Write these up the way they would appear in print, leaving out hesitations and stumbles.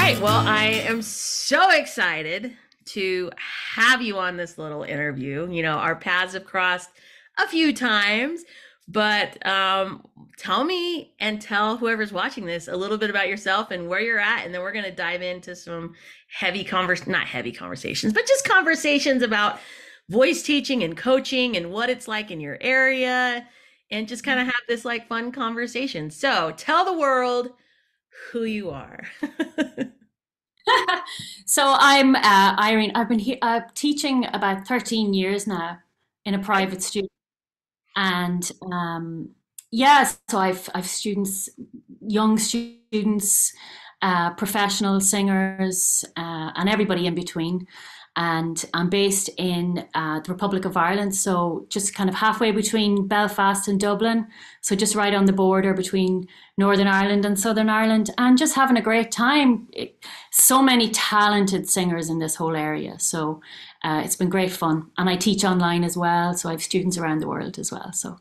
right. Well, I am so excited to have you on this little interview. Our paths have crossed a few times, but tell me and tell whoever's watching this a little bit about yourself and where you're at. And then we're going to dive into some not heavy conversations, but just conversations about voice teaching and coaching and what it's like in your area and just kind of have this like fun conversation. So tell the world who you are. So I'm Irene. I've been here teaching about 13 years now in a private studio, and yeah, so I've students, young students, professional singers, and everybody in between. And I'm based in the Republic of Ireland, so just kind of halfway between Belfast and Dublin, so just right on the border between Northern Ireland and Southern Ireland, and just having a great time. So many talented singers in this whole area, so it's been great fun. And I teach online as well, so I have students around the world as well, so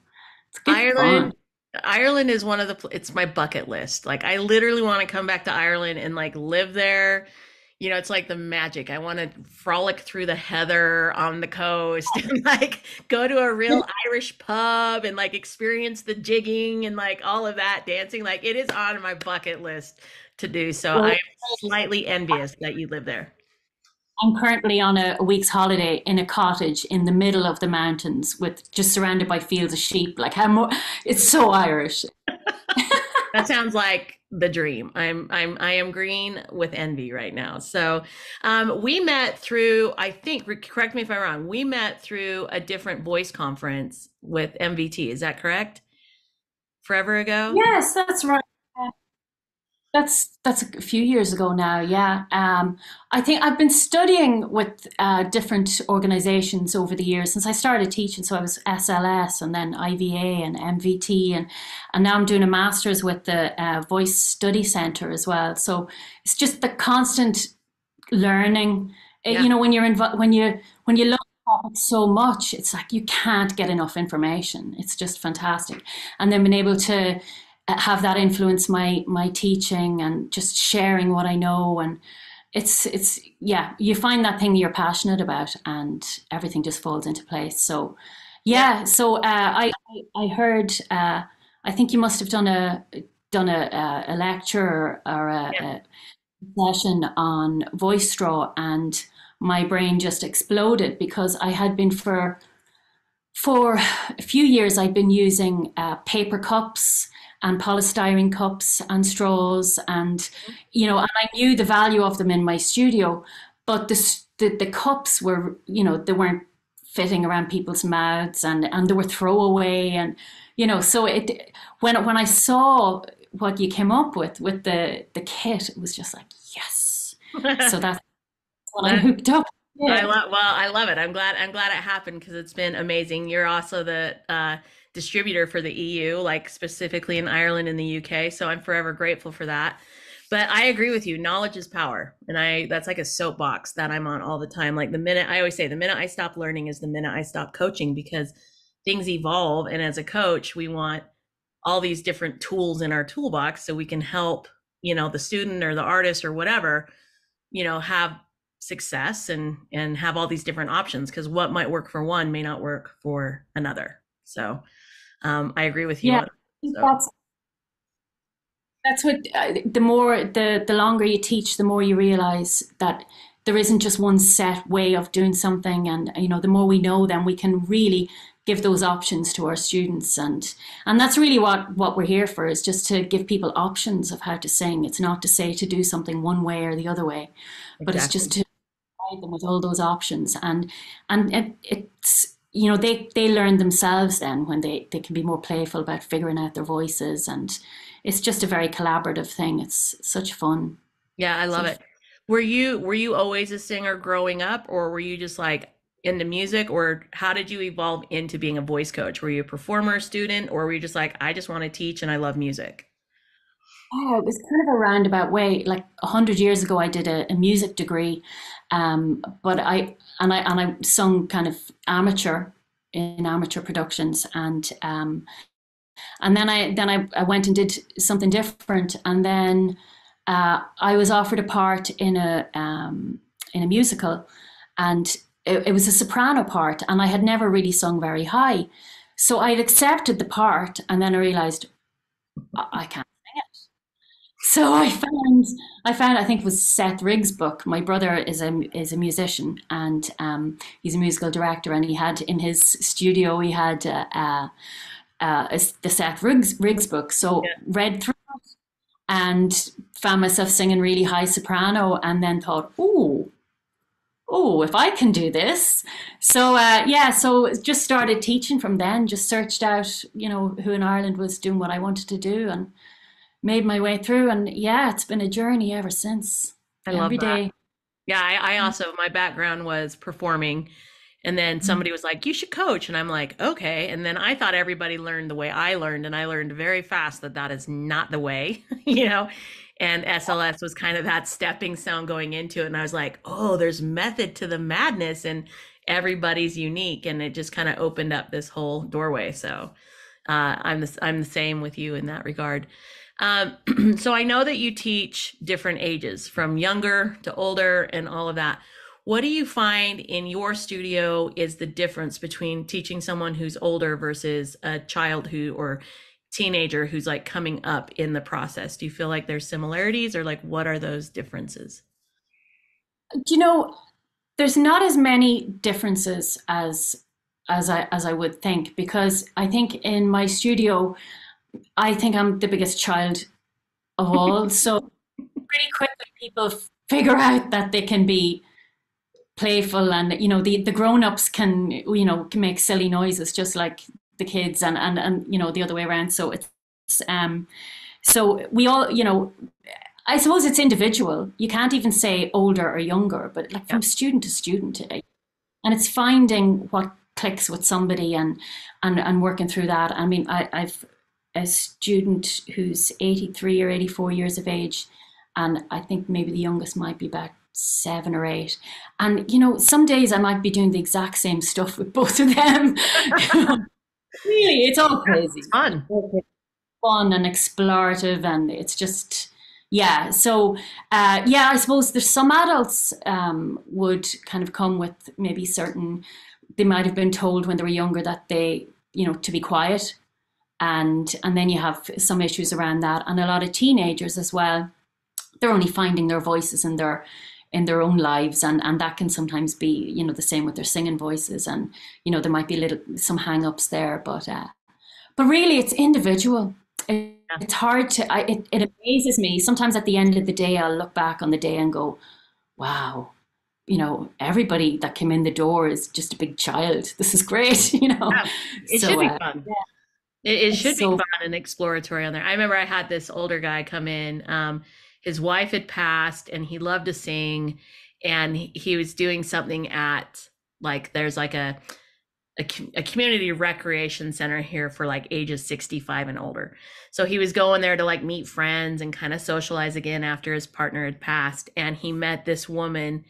it's good fun. Ireland, Ireland is one of it's my bucket list. Like I literally want to come back to Ireland and like live there. It's like the magic. I want to frolic through the heather on the coast and like go to a real Irish pub and like experience the jigging and like all of that dancing. Like it is on my bucket list to do. So I Well, am slightly envious that you live there. I'm currently on a week's holiday in a cottage in the middle of the mountains, with just surrounded by fields of sheep. Like it's so Irish. That sounds like the dream. I am green with envy right now. So, we met through, I think, correct me if I'm wrong. We met through a different voice conference with MVT. Is that correct? Forever ago? Yes, that's right. That's a few years ago now. Yeah, I think I've been studying with different organisations over the years since I started teaching. So I was SLS and then IVA and MVT, and now I'm doing a master's with the Voice Study Centre as well. So it's just the constant learning. Yeah. When when you look at it so much, it's like you can't get enough information. It's just fantastic, and then being able to have that influence my teaching and just sharing what I know. And it's yeah, you find that thing you're passionate about and everything just falls into place. So Yeah. yeah, so I heard, I think you must have done a lecture or Yeah. a session on voice straw, and my brain just exploded because I had been for a few years, I'd been using paper cups and polystyrene cups and straws, and and I knew the value of them in my studio, but the cups were, they weren't fitting around people's mouths, and they were throwaway, and so when I saw what you came up with the kit, it was just like yes. So that's when I That hooked up. Yeah. I love it. I'm glad it happened because it's been amazing. You're also the distributor for the EU, like specifically in Ireland and the UK. So I'm forever grateful for that. But I agree with you. Knowledge is power. And that's like a soapbox that I'm on all the time. Like I always say, the minute I stop learning is the minute I stop coaching, because things evolve. And as a coach, we want all these different tools in our toolbox so we can help, the student or the artist or whatever, have success and have all these different options, because what might work for one may not work for another. So I agree with you Yeah, on. So that's what the more the longer you teach, the more you realize that there isn't just one set way of doing something, and the more we know, then we can really give those options to our students, and that's really what we're here for, is just to give people options of how to sing. It's not to say to do something one way or the other way, but it's just exactly. to provide them with all those options, and it's they learn themselves then when they can be more playful about figuring out their voices, and it's just a very collaborative thing. It's such fun. Yeah, I love Such it. Were you always a singer growing up, or were you just like into music, or how did you evolve into being a voice coach? Were you a performer, student, or were you just like, I just want to teach and I love music? Oh, it was kind of a roundabout way. Like 100 years ago, I did a music degree, but I sung kind of amateur in amateur productions, and then I went and did something different, and then I was offered a part in a musical, and it was a soprano part, and I had never really sung very high. So I had accepted the part, and then I realized I can't sing it. So I think it was Seth Riggs' book. My brother is a musician, and he's a musical director, and he had in his studio he had the Seth Riggs book. So Yeah. read through and found myself singing really high soprano, and then thought, oh, if I can do this. So yeah, so just started teaching from then. Just searched out, who in Ireland was doing what I wanted to do, and made my way through. And yeah, it's been a journey ever since. I love Every that. day. Yeah, I also, my background was performing. And then somebody was like, you should coach. And I'm like, okay. And then I thought everybody learned the way I learned. And I learned very fast that that is not the way, you know? And SLS was kind of that stepping stone going into it. And I was like, oh, there's method to the madness and everybody's unique. And it just kind of opened up this whole doorway. So I'm the same with you in that regard. So I know that you teach different ages, from younger to older and all of that. What do you find in your studio is the difference between teaching someone who's older versus a child who or teenager who's like coming up in the process? Do you feel like there's similarities, or like what are those differences? Do you know, there's not as many differences as I would think, because I think in my studio, I think I'm the biggest child of all. So pretty quickly people figure out that they can be playful, and the grown-ups can make silly noises just like the kids, and the other way around. So so we all, I suppose it's individual. You can't even say older or younger, but like Yeah. from student to student, and it's finding what clicks with somebody, and working through that. I mean, I've a student who's 83 or 84 years of age, and I think maybe the youngest might be about 7 or 8. And some days I might be doing the exact same stuff with both of them. Really, it's all It's crazy. fun. Fun and explorative, and it's just, yeah. So yeah, I suppose there's some adults would kind of come with maybe certain, they might have been told when they were younger that they, to be quiet, and then you have some issues around that, and a lot of teenagers as well. They're only finding their voices in their own lives, and that can sometimes be, the same with their singing voices, and there might be some hang-ups there, but really it's individual. Yeah. It's hard to it amazes me sometimes. At the end of the day, I'll look back on the day and go, wow, everybody that came in the door is just a big child. This is great. Yeah. It should So be fun. It it's should be so fun and exploratory on there. I remember I had this older guy come in. His wife had passed and he loved to sing. And he was doing something at, like, there's like a community recreation center here for like ages 65 and older. So he was going there to like meet friends and kind of socialize again after his partner had passed. And he met this woman,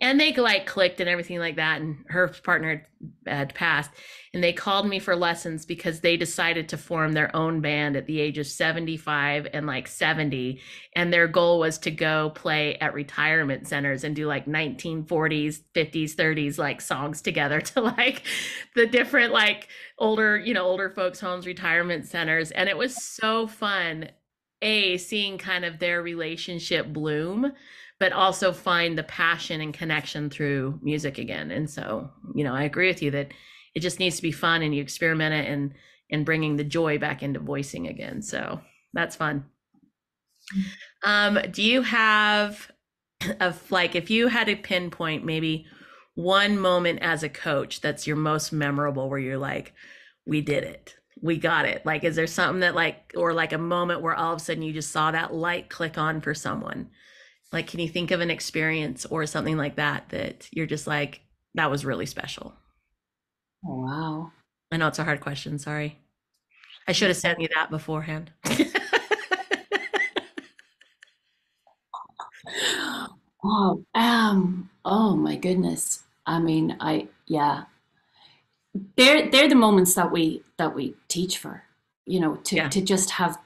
and they like clicked and everything like that, and her partner had passed, and they called me for lessons because they decided to form their own band at the age of 75 and like 70, and their goal was to go play at retirement centers and do like 1940s 50s 30s like songs together to like the different like older folks homes, retirement centers. And it was so fun, seeing kind of their relationship bloom, but also find the passion and connection through music again. And so, I agree with you that it just needs to be fun, and you experiment it, and bringing the joy back into voicing again. So that's fun. Do you have like, if you had to pinpoint maybe one moment as a coach that's your most memorable, where you're like, we did it, we got it? Like, is there something that like, or like a moment where all of a sudden you just saw that light click on for someone? Like, can you think of an experience or something like that that you're just like, that was really special? oh, wow. I know it's a hard question. Sorry. I should have sent you that beforehand. Oh my goodness. I mean, yeah, they're the moments that we teach for, to Yeah. to just have,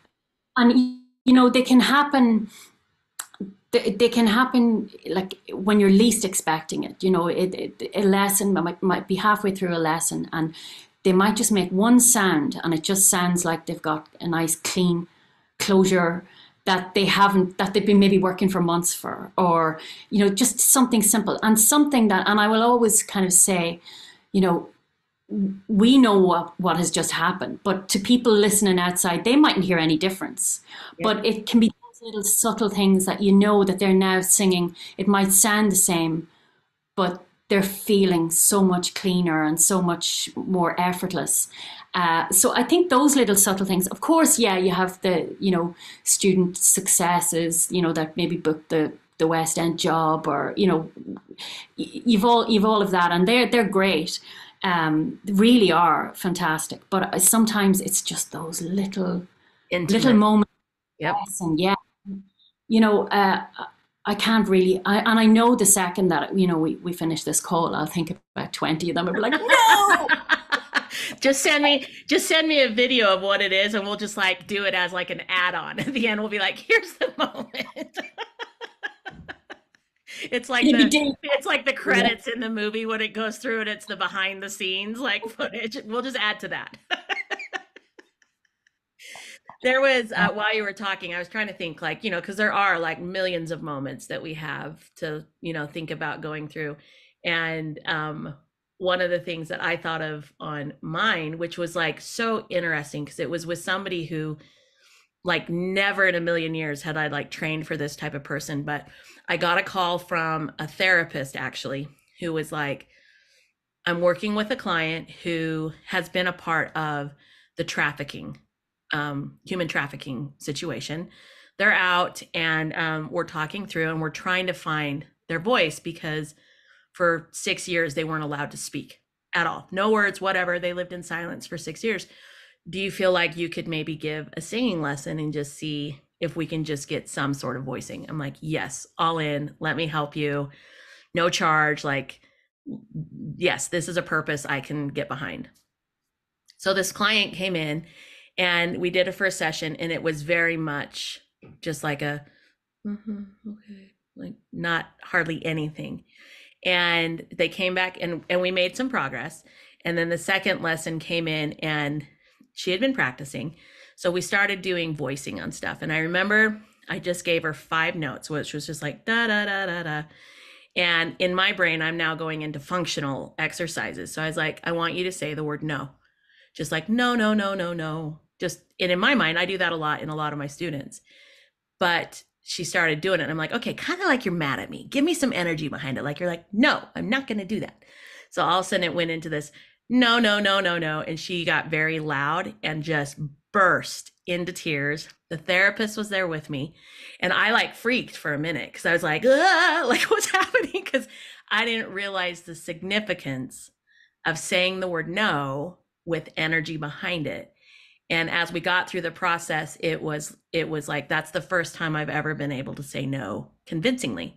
and they can happen they can happen like when you're least expecting it. A lesson might be halfway through a lesson, and they might just make one sound, and it just sounds like they've got a nice clean closure that they've been maybe working for months for, or just something simple and something that. And I will always kind of say, you know, we know what has just happened, but to people listening outside, they mightn't hear any difference. Yep. But it can be those little subtle things that that they're now singing. It might sound the same, but they're feeling so much cleaner and so much more effortless. So I think those little subtle things, of course, yeah, you have the, student successes, that maybe booked the West End job, or, you've all of that, and they're great. Really are fantastic. But sometimes it's just those little Intimate. moments. Yep. And yeah, you know, uh, I can't really, and I know the second that, we finish this call, I'll think about 20 of them and be like, no! just send me a video of what it is, and we'll just like do it as like an add-on. At the end, we'll be like, here's the moment. It's like It'll be the day. it's like the credits in the movie when it goes through and it's the behind the scenes like footage. We'll just add to that. There was while you were talking, I was trying to think like, because there are like millions of moments that we have to, think about going through. And one of the things that I thought of on mine, which was like so interesting because it was with somebody who like never in a million years had I like trained for this type of person, but I got a call from a therapist actually who was like, I'm working with a client who has been a part of the trafficking, human trafficking situation. They're out and we're talking through and we're trying to find their voice because for 6 years they weren't allowed to speak at all. No words, whatever. They lived in silence for 6 years. Do you feel like you could maybe give a singing lesson and just see if we can just get some sort of voicing? I'm like, yes, all in. Let me help you. No charge. Like, yes, this is a purpose I can get behind. So this client came in and we did a first session, and it was very much just like a, okay, like not hardly anything. And they came back and we made some progress. And then the second lesson came in and she had been practicing. So we started doing voicing on stuff. And I remember I just gave her 5 notes, which was just like da da da da da. And in my brain, I'm now going into functional exercises. So I was like, I want you to say the word no. Just like, no, no, no, no, no. Just, and in my mind, I do that a lot in a lot of my students. But she started doing it. And I'm like, okay, kind of like you're mad at me. Give me some energy behind it. Like you're like, no, I'm not going to do that. So all of a sudden it went into this, no, no, no, no, no. And she got very loud and just burst into tears. The therapist was there with me. And I like freaked for a minute because I was like, like what's happening? Because I didn't realize the significance of saying the word no with energy behind it. And as we got through the process, it was like, that's the first time I've ever been able to say no convincingly.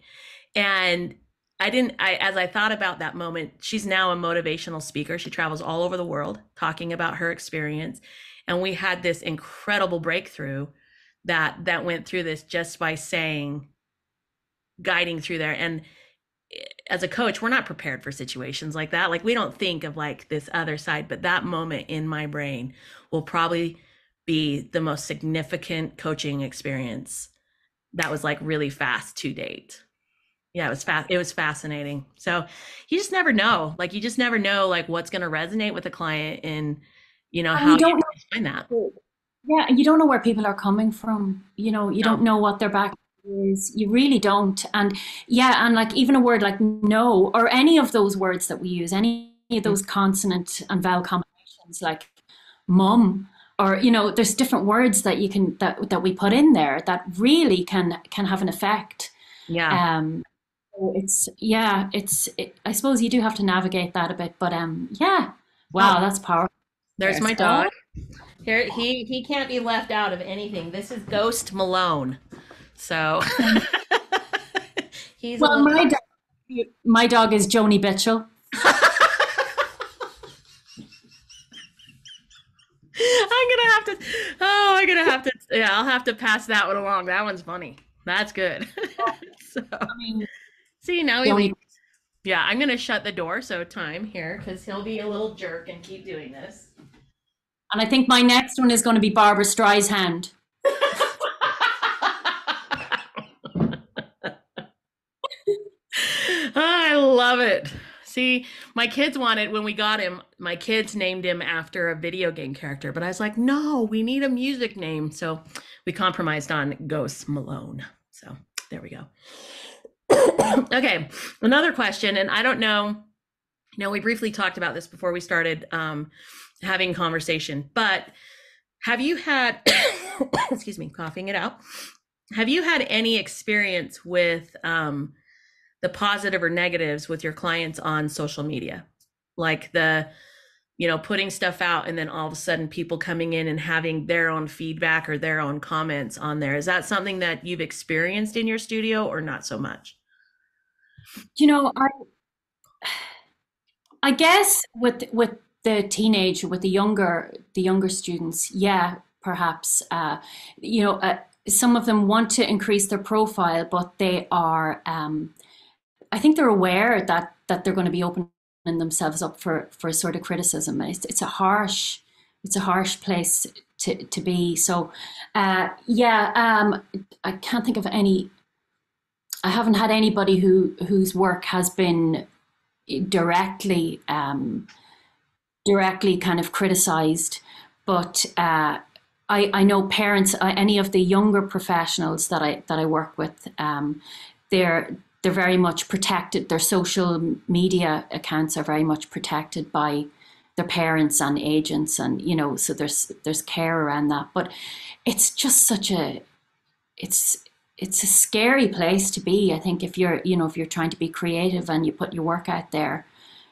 And as I thought about that moment, she's now a motivational speaker. She travels all over the world talking about her experience. And we had this incredible breakthrough that went through this just by guiding through there. And as a coach, we're not prepared for situations like that. Like we don't think of like this other side, but that moment in my brain will probably be the most significant coaching experience that was like really fast to date. Yeah, it was fast. It was fascinating. So you just never know. Like you just never know like what's going to resonate with a client and And how you you don't find that. know, yeah, and you don't know where people are coming from. You No. don't know what their background is. You really don't. And yeah, and like even a word like no, or any of those words that we use, any of those consonant and vowel combinations, like mum, or there's different words that you can that we put in there that really can have an effect. Yeah. Um, so I suppose you do have to navigate that a bit, but yeah, Oh, wow, that's powerful. there's my Oh, dog. Here he can't be left out of anything. This is Ghost Malone. So he's a well, little my dog is Joni Mitchell. I'm gonna have to. Oh, I'm gonna have to. Yeah, I'll have to pass that one along. That one's funny. That's good. So, I mean, see, now the he only, leaves. Yeah, I'm gonna shut the door. So time here because he'll be a little jerk and keep doing this. and I think my next one is going to be Barbara Streisand. I love it. See, my kids wanted when we got him, my kids named him after a video game character, but I was like, no, we need a music name. So we compromised on Ghost Malone. So there we go. Okay, another question, and I don't know. We briefly talked about this before we started having conversation, but have you had, excuse me, coughing it out. Have you had any experience with the positive or negatives with your clients on social media? Like putting stuff out and then all of a sudden people coming in and having their own feedback or their own comments on there. Is that something that you've experienced in your studio or not so much? You know, I guess with the teenage, with the younger students, yeah, perhaps. Some of them want to increase their profile, but they are. I think they're aware that they're going to be opening themselves up for sort of criticism. It's a harsh place to be. So, yeah, I can't think of any. I haven't had anybody whose work has been directly directly kind of criticized, but I know parents, any of the younger professionals that I work with, they're they're very much protected. Their social media accounts are very much protected by their parents and agents, and so there's care around that. But it's just such a it's it's a scary place to be. I think if you're trying to be creative and you put your work out there,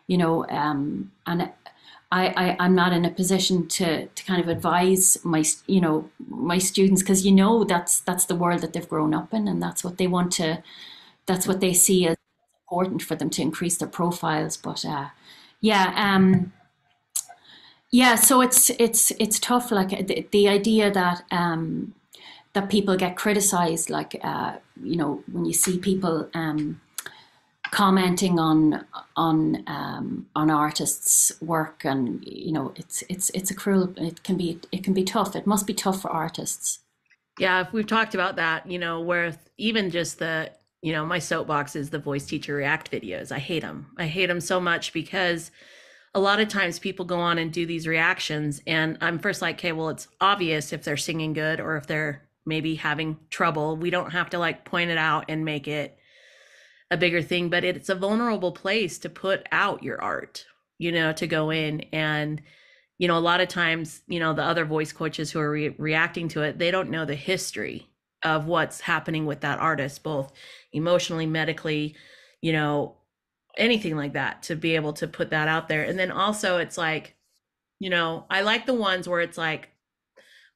and I'm not in a position to kind of advise my students, because that's the world that they've grown up in, and that's what they see as important for them to increase their profiles. But yeah, yeah. So it's tough. Like the idea that people get criticized, like when you see people commenting on artists' work, and it's a cruel. It can be tough. It must be tough for artists. Yeah, if we've talked about that, where even just my soapbox is the voice teacher react videos. I hate them. I hate them so much because a lot of times people go on and do these reactions, and I'm first like, okay, well, it's obvious if they're singing good or if they're maybe having trouble. We don't have to like point it out and make it a bigger thing, but it's a vulnerable place to put out your art, to go in and a lot of times, the other voice coaches who are reacting to it, they don't know the history of what's happening with that artist, both emotionally, medically, you know, anything like that, to be able to put that out there. And then also, it's like, I like the ones where it's like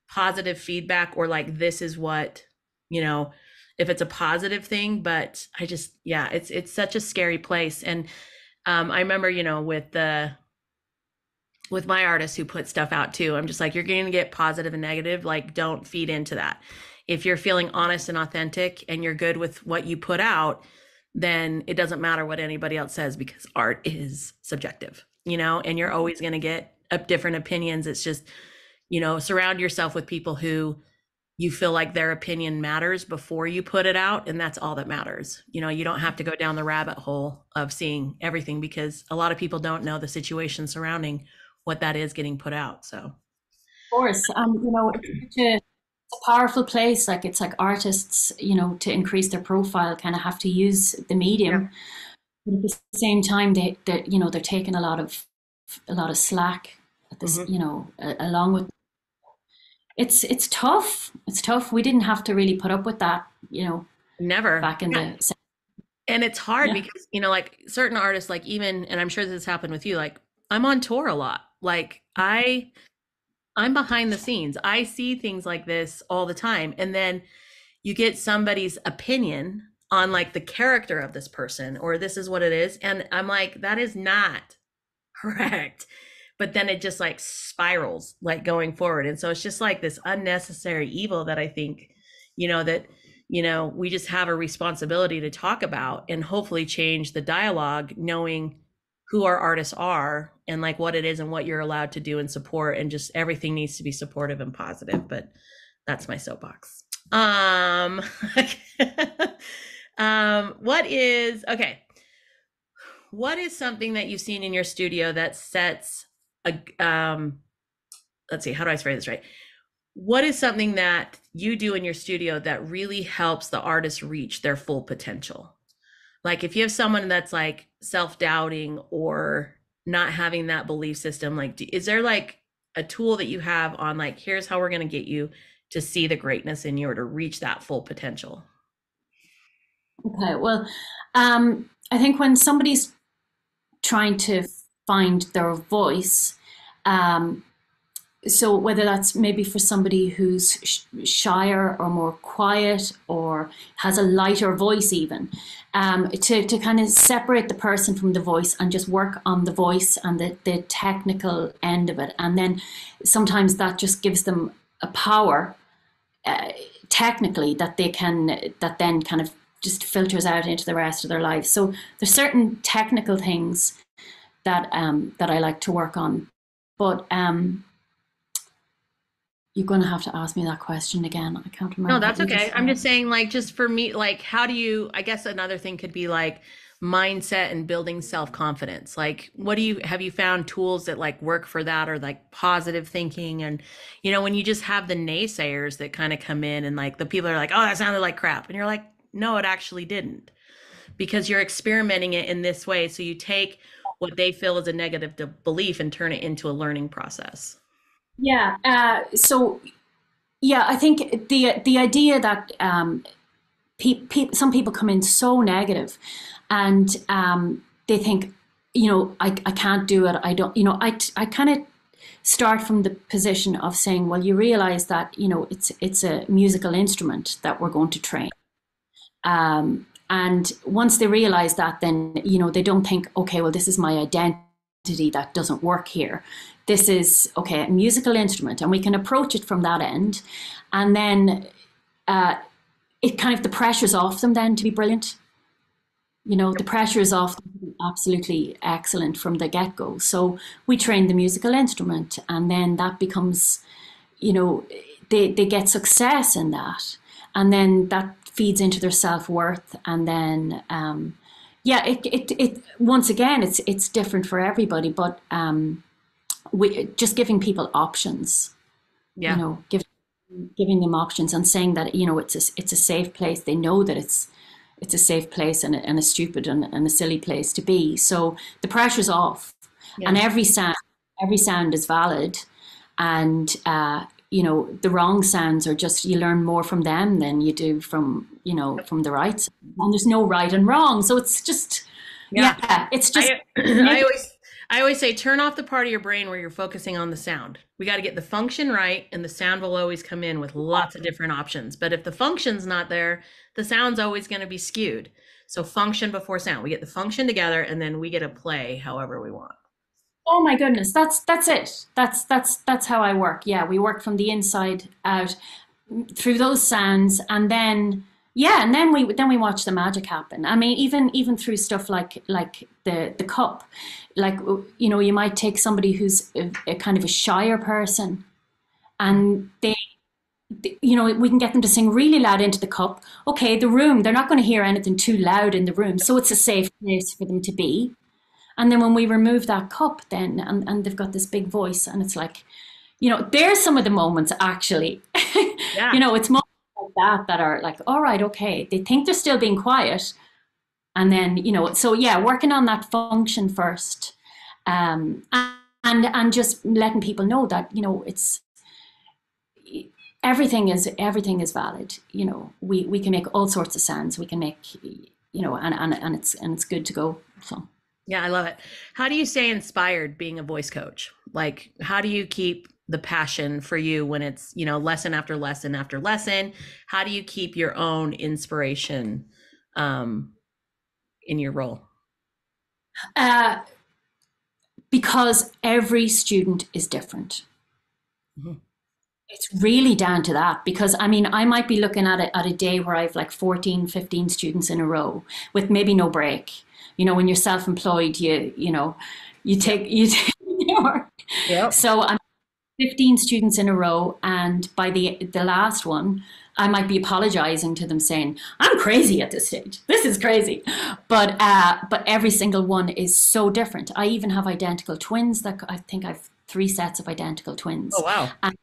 positive feedback or like, this is what, you know, if it's a positive thing, but I just, yeah, it's such a scary place. And I remember, with my artists who put stuff out too, I'm just like, you're going to get positive and negative. Like, don't feed into that. If you're feeling honest and authentic and you're good with what you put out, then it doesn't matter what anybody else says, because art is subjective, and you're always going to get different opinions. It's just, surround yourself with people who you feel like their opinion matters before you put it out. And that's all that matters. You don't have to go down the rabbit hole of seeing everything, because a lot of people don't know the situation surrounding what that is getting put out. So, Course, it's a powerful place. Like it's like artists, to increase their profile, kind of have to use the yeah. medium. But at the same time, they're taking a lot of slack at this, Hmm. along with it's tough. It's tough. We didn't have to really put up with that, Never. back in Yeah. the And it's hard yeah. because, like certain artists, like even, and I'm sure this has happened with you, like I'm on tour a lot. Like I'm behind the scenes. I see things like this all the time. And then you get somebody's opinion on like the character of this person, or this is what it is. And I'm like, that is not correct. But then it just like spirals like going forward. And so it's just like this unnecessary evil that I think, that, we just have a responsibility to talk about and hopefully change the dialogue, knowing who our artists are and like what it is and what you're allowed to do and support, and just everything needs to be supportive and positive. But that's my soapbox. What is okay? What is something that you've seen in your studio that sets a let's see, how do I phrase this right? What is something that you do in your studio that really helps the artist reach their full potential? Like if you have someone that's like self-doubting or not having that belief system, like is there like a tool that you have on like, here's how we're going to get you to see the greatness in you or to reach that full potential? Okay, well, I think when somebody's trying to find their voice, um, so whether that's maybe for somebody who's shyer or more quiet or has a lighter voice even, to kind of separate the person from the voice and just work on the voice and the technical end of it. And then sometimes that just gives them a power, technically, that they can, that then kind of just filters out into the rest of their life. So there's certain technical things that I like to work on. But you're going to have to ask me that question again. I can't No, remember what that's you okay. just I'm said. just saying, like, just for me, like, how do you, I guess another thing could be like mindset and building self-confidence. Like, what do you, have you found tools that like work for that, or like positive thinking? And, when you just have the naysayers that kind of come in and like the people are like, oh, that sounded like crap. And you're like, no, it actually didn't, because you're experimenting it in this way. So you take what they feel is a negative belief and turn it into a learning process. Yeah. So yeah, I think the idea that some people come in so negative, and they think, I can't do it. I don't. I kind of start from the position of saying, well, you realize that it's a musical instrument that we're going to train. And once they realize that, then, they don't think, okay, well, this is my identity that doesn't work here. This is, okay, a musical instrument, and we can approach it from that end. And then it kind of, the pressure's off them then to be brilliant. The pressure is off them to be absolutely excellent from the get go. So we train the musical instrument, and then that becomes, you know, they get success in that, and then that feeds into their self worth, and then yeah, it once again it's different for everybody, but we just giving people options, you Yeah. know, giving them options and saying that it's a safe place. They know that it's a safe place, and a stupid and a silly place to be. So the pressure's off, and Yeah. every sound is valid, and the wrong sounds are just, you learn more from them than you do from the right sound. And there's no right and wrong, so it's just, Yeah. yeah, it's just I I always say turn off the part of your brain where you're focusing on the sound. We got to get the function right, and the sound will always come in with lots of different options. But if the function's not there, the sound's always going to be skewed. So function before sound. We get the function together, and then we get to play however we want. Oh my goodness, that's it. That's how I work. Yeah, we work from the inside out through those sounds, and then yeah, and then we watch the magic happen. I mean, even through stuff like the cup, like you might take somebody who's a kind of a shyer person, and we can get them to sing really loud into the cup. Okay, the room, they're not going to hear anything too loud in the room, so it's a safe place for them to be. And then when we remove that cup, then and they've got this big voice, and it's like, there's some of the moments actually. Yeah. It's moments like that are like, all right, okay. They think they're still being quiet, and then so yeah, working on that function first, and just letting people know that it's everything is valid. We can make all sorts of sounds. We can make and it's good to go. So. Yeah, I love it. How do you stay inspired being a voice coach? Like, how do you keep the passion for you when it's, lesson after lesson after lesson? How do you keep your own inspiration um, in your role? Uh, because every student is different. Mhm. It's really down to that because I mean, I might be looking at it at a day where I've like 14, 15 students in a row with maybe no break. You know, when you're self-employed, you know, Yep. you take your, Yep. so I'm 15 students in a row, and by the last one, I might be apologizing to them saying, I'm crazy at this stage. This is crazy. But every single one is so different. I even have identical twins that I think I've three sets of identical Oh twins. wow. And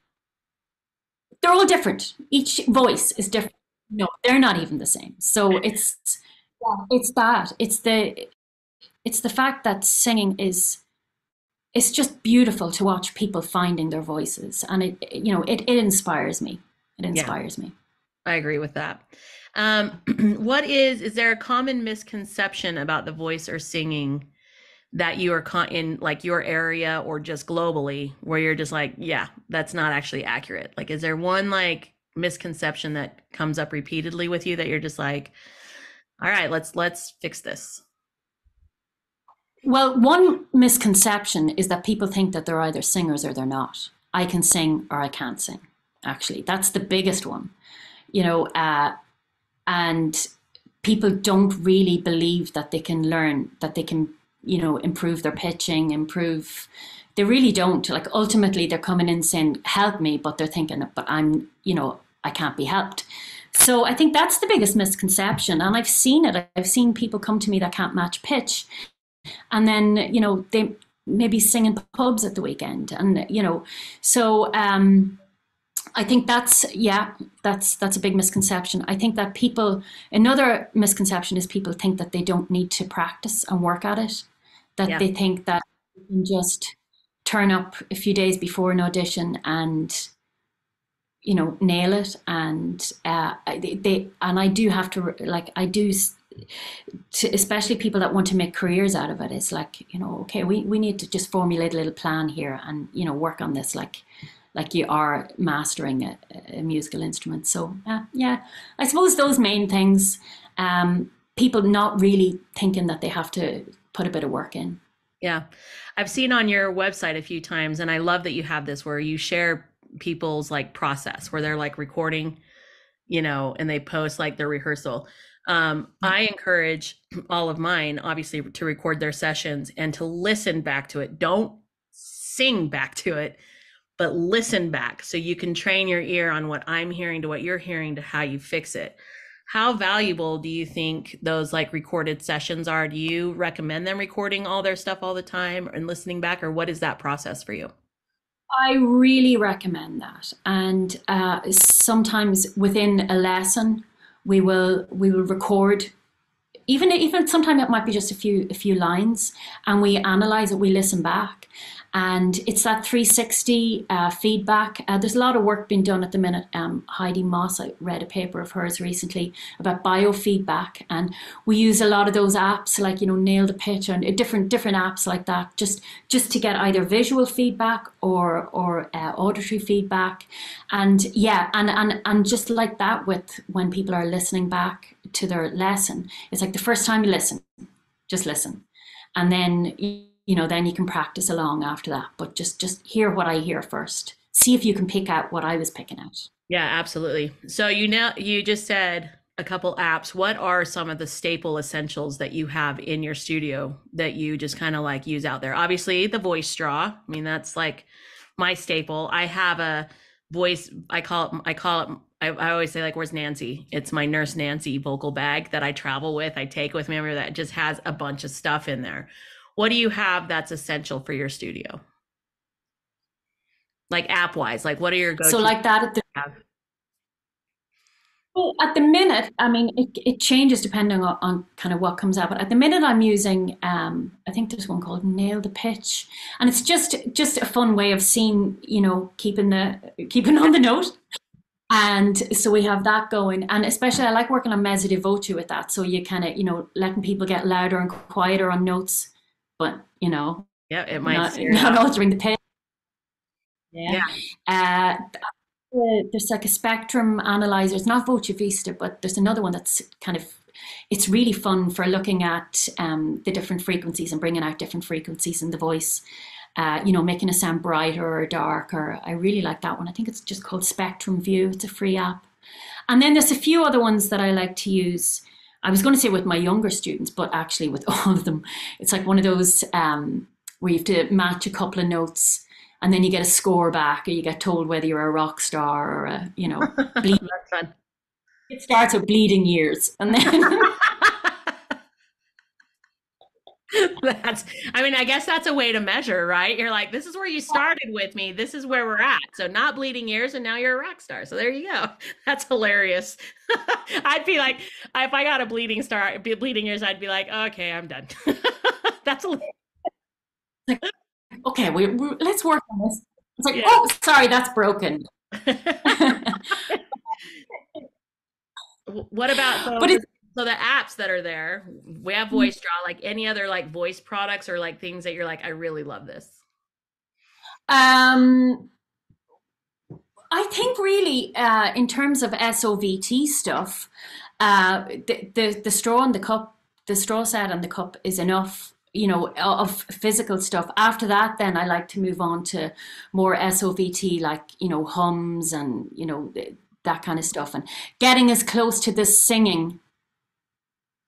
they're all different. Each voice is different. No, they're not even the same. So it's that. It's the fact that singing is it's just beautiful to watch people finding their voices, and it inspires me. It Yeah, inspires me. I agree with that. What is there a common misconception about the voice or singing that you are in like your area or just globally where you're just like, yeah, that's not actually accurate? Like, is there one like misconception that comes up repeatedly with you that you're just like, all right, let's fix this? Well, one misconception is that people think that they're either singers or they're not. I can sing or I can't sing. Actually, that's the biggest one. You know, and people don't really believe that they can learn, that they can, improve their pitching, improve. They really don't. Like ultimately, they're coming in saying, "Help me," but they're thinking, "But I can't be helped." So I think that's the biggest misconception, and I've seen it. I've seen people come to me that can't match pitch, and then they maybe sing in pubs at the weekend, and so I think that's a big misconception. I think that another misconception is people think that they don't need to practice and work at it, that Yeah. they think that you can just turn up a few days before an audition and nail it. And and I do have to, like, I do to, especially people that want to make careers out of it. It's like, okay, we need to just formulate a little plan here and work on this like you are mastering a musical instrument. So yeah, I suppose those main things. People not really thinking that they have to put a bit of work in. Yeah. I've seen on your website a few times, and I love that you have this where you share people's like process where they're like recording, and they post like their rehearsal. I encourage all of mine, obviously, to record their sessions and to listen back to it. Don't sing back to it, but listen back so you can train your ear on what I'm hearing to what you're hearing to how you fix it. How valuable do you think those like recorded sessions are? Do you recommend them recording all their stuff all the time and listening back, or what is that process for you? I really recommend that. And sometimes within a lesson, we will record. Even sometimes it might be just a few lines, and we analyze it. We listen back, and it's that 360 feedback. There's a lot of work being done at the minute. Heidi Moss, I read a paper of hers recently about biofeedback, and we use a lot of those apps like Nail the Pitch and different apps like that, just to get either visual feedback or auditory feedback. And yeah, and just like that, with when people are listening back to their lesson, it's like the first time you listen, just listen, and then then you can practice along after that. But just hear what I hear first. See if you can pick out what I was picking out. Yeah, absolutely. So you just said a couple apps. What are some of the staple essentials that you have in your studio that you just kind of like use out there? Obviously, the voice straw. I mean, that's like my staple. I have a voice, I call it I always say like, where's Nancy? It's my Nurse Nancy vocal bag that I travel with. I take with me that just has a bunch of stuff in there. What do you have that's essential for your studio? Like app wise, like what are your So go-to like that apps? at the minute, I mean, it changes depending on kind of what comes out. But at the minute, I'm using, I think there's one called Nail the Pitch, and it's just a fun way of seeing, keeping on the note. And so we have that going, and especially I like working on mezzo di voce with that. So you kind of, letting people get louder and quieter on notes, but Yeah, it might not steer it not off. altering the pitch. Yeah. Yeah. Uh, there's like a spectrum analyzer. It's not Voce Vista, but there's another one that's kind of, it's really fun for looking at the different frequencies and bringing out different frequencies in the voice. making it sound brighter or darker. I really like that one. I think it's just called Spectrum View. It's a free app. And then there's a few other ones that I like to use. I was going to say with my younger students, but actually with all of them, it's like one of those where you have to match a couple of notes and then you get a score back or you get told whether you're a rock star or bleed. That's fun. It starts with bleeding years and then That's, I mean, I guess that's a way to measure, right? You're like, this is where you started with me. This is where we're at. So not bleeding ears, and now you're a rock star. So there you go. That's hilarious. I'd be like, if I got a bleeding ears, I'd be like, okay, I'm done. That's a, like, okay, let's work on this. It's like, yeah. oh, sorry, that's broken. What about But it's so the apps that are there? We have Voice Draw, like any other like voice products or like things that you're like, I really love this. um I think really in terms of SOVT stuff, the straw and the cup, the straw set and the cup is enough, of physical stuff. After that, then I like to move on to more SOVT, like, hums and, that kind of stuff, and getting as close to the singing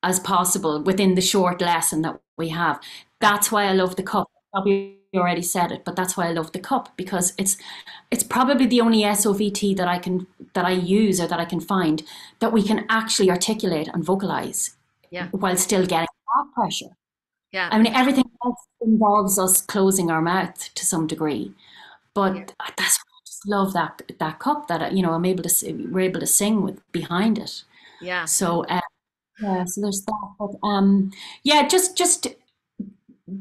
as possible within the short lesson that we have. Yeah. That's why I love the cup. Probably already said it, but that's why I love the cup because it's probably the only SOVT that I use or that I can find that we can actually articulate and vocalize Yeah. while still getting back pressure. Yeah. I mean, everything else involves us closing our mouth to some degree, Yeah. but that's why I just love that cup that I'm able to we're able to sing with behind it. Yeah. So yeah, so there's that. But yeah, just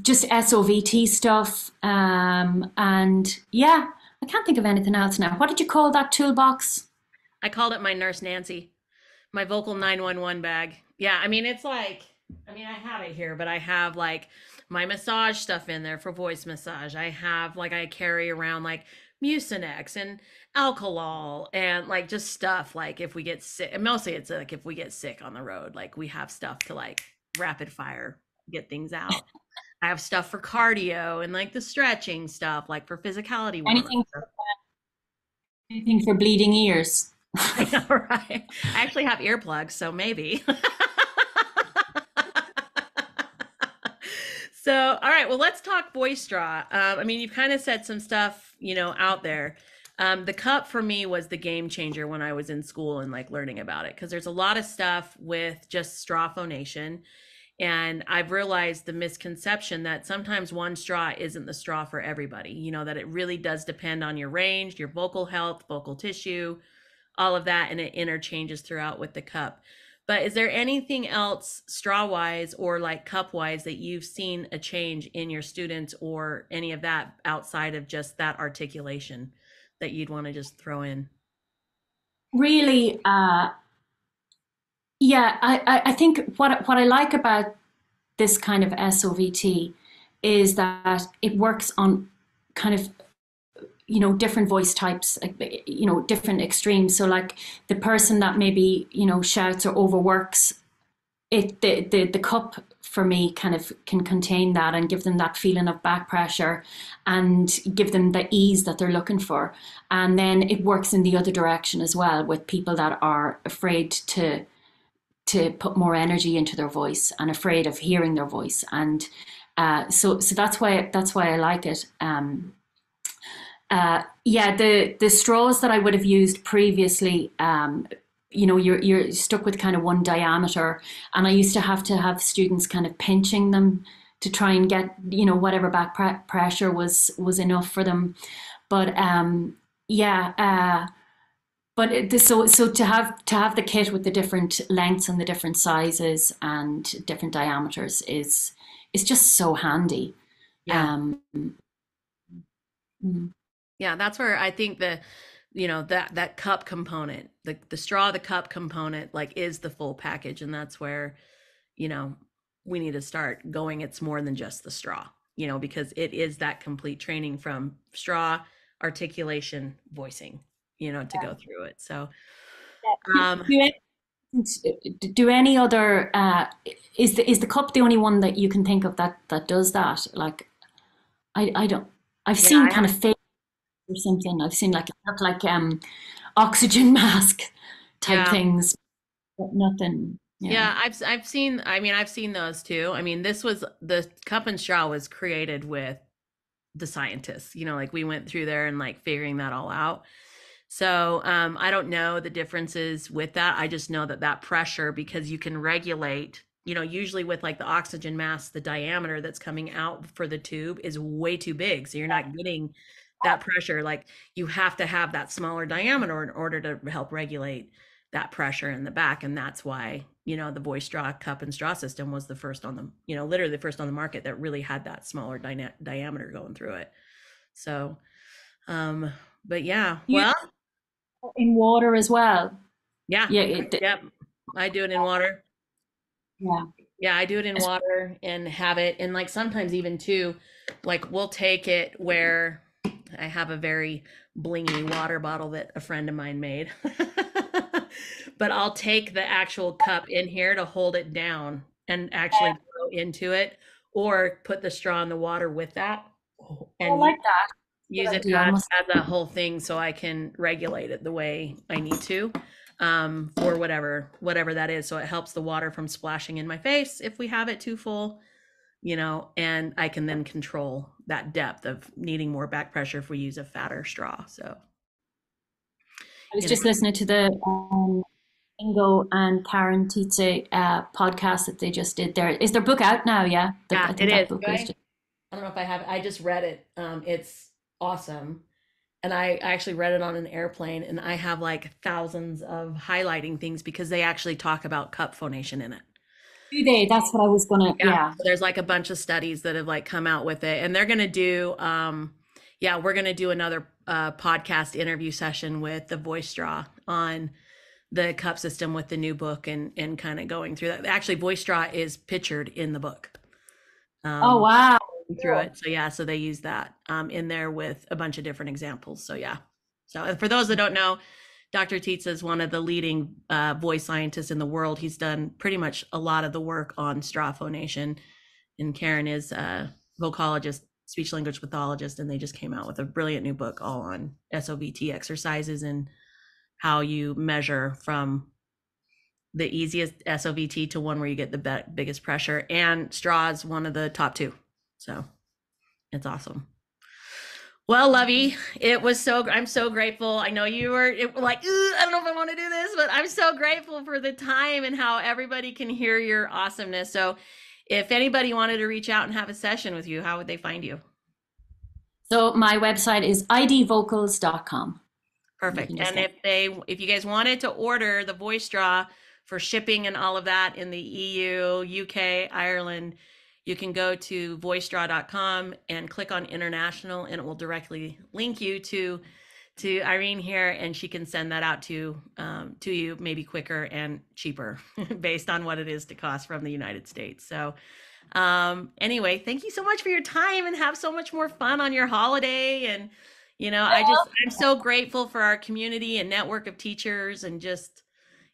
SOVT stuff. And yeah, I can't think of anything else now. What did you call that toolbox? I called it my Nurse Nancy, my vocal 911 bag. Yeah, I mean, it's like, I mean, I have it here, but I have like my massage stuff in there for voice massage. I have like, I carry around like Mucinex and alcohol and like just stuff like if we get sick. And mostly it's like if we get sick on the road, like we have stuff to like rapid fire get things out. I have stuff for cardio and like the stretching stuff, like for physicality warm up. Anything, anything for bleeding ears? I know, right? I actually have earplugs, so maybe. So, all right, well, let's talk voice draw. I mean, you've kind of said some stuff, out there. The cup for me was the game changer when I was in school and like learning about it because there's a lot of stuff with just straw phonation. And I've realized the misconception that sometimes one straw isn't the straw for everybody, that it really does depend on your range, your vocal health, vocal tissue, all of that, and it interchanges throughout with the cup. But is there anything else straw wise or like cup wise that you've seen a change in your students or any of that outside of just that articulation that you'd want to just throw in? Really, yeah, I think what I like about this kind of SOVT is that it works on kind of different voice types, like, different extremes. So like the person that maybe shouts or overworks it, the cup for me kind of can contain that and give them that feeling of back pressure and give them the ease that they're looking for. And then it works in the other direction as well with people that are afraid to put more energy into their voice and afraid of hearing their voice. And so that's why I like it. Yeah, the straws that I would have used previously, you're stuck with kind of one diameter, and I used to have students kind of pinching them to try and get whatever back pressure was enough for them. But yeah, but so to have the kit with the different lengths and the different sizes and different diameters is just so handy. Yeah. Um, mm. Yeah, that's where I think that cup component, the straw, the cup component, like is the full package, and that's where, you know, we need to start going. It's more than just the straw, because it is that complete training from straw, articulation, voicing, to go through it. So, um, Do do any other is the cup the only one that you can think of that does that? Like, I don't. I've Yeah, seen kind of fake or something. I've seen like it look like oxygen mask type yeah. things, but nothing. Yeah. Yeah, I've seen, I mean, I've seen those too. I mean, this was the cup and straw was created with the scientists. Like we went through there and like figuring that all out. So I don't know the differences with that. I just know that that pressure, because you can regulate, usually with like the oxygen mask, the diameter that's coming out for the tube is way too big. So you're not getting that pressure. Like you have to have that smaller diameter in order to help regulate that pressure in the back. And that's why, the voice straw cup and straw system was the first on the, literally the first on the market that really had that smaller diameter going through it. So, um, but yeah, You well, in water as well. yeah, Yeah. yep. I do it in water. Yeah. Yeah, I do it in water and have it. And like sometimes even too, like we'll take it where I have a very blingy water bottle that a friend of mine made. But I'll take the actual cup in here to hold it down and actually blow into it, or put the straw in the water with that I and like that. use Good it idea. I as must. a whole thing so I can regulate it the way I need to, for whatever that is. So it helps the water from splashing in my face if we have it too full, and I can then control that depth of needing more back pressure if we use a fatter straw. So, I was you know, just listening to the Ingo and Karen Tietze podcast that they just did. There is their book out now. Yeah, yeah, I it think is. that book is I just. don't know if I have it. I just read it. It's awesome. And I actually read it on an airplane, and I have like thousands of highlighting things because they actually talk about cup phonation in it. Do they? That's what I was gonna. Yeah. Yeah. So there's like a bunch of studies that have like come out with it, and they're going to do, yeah, we're going to do another podcast interview session with the voice straw on the cup system with the new book, and kind of going through that. Actually, voice straw is pictured in the book. Oh Um, wow. through Cool. it. So yeah, so they use that in there with a bunch of different examples. So yeah. So and for those that don't know, Dr. Tietz is one of the leading voice scientists in the world. He's done pretty much a lot of the work on straw phonation, and Karen is a vocalogist, speech language pathologist, and they just came out with a brilliant new book all on SOVT exercises and how you measure from the easiest SOVT to one where you get the biggest pressure. And straw is one of the top two. So it's awesome. Well, Lovey, I'm so grateful. I know you were like, I don't know if I want to do this, but I'm so grateful for the time and how everybody can hear your awesomeness. So if anybody wanted to reach out and have a session with you, how would they find you? So my website is idvocals.com. You Perfect. can just And get. if you guys wanted to order the voice straw for shipping and all of that in the EU, UK, Ireland, you can go to voicestraw.com and click on international, and it will directly link you to Irene here, and she can send that out to you maybe quicker and cheaper based on what it is to cost from the United States. So anyway, thank you so much for your time, and have so much more fun on your holiday. And I'm so grateful for our community and network of teachers, and just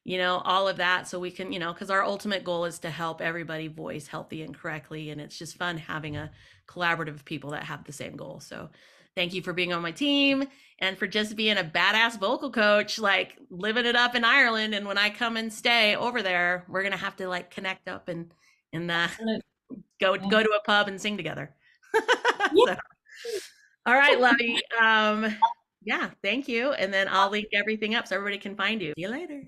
all of that, so we can, because our ultimate goal is to help everybody voice healthy and correctly, and it's just fun having a collaborative of people that have the same goal. So thank you for being on my team, and for just being a badass vocal coach, like living it up in Ireland. And when I come and stay over there, we're gonna have to like connect up and go to a pub and sing together. Yeah. So, all right, Lovey. Yeah, thank you. And then I'll link everything up so everybody can find you. See you later.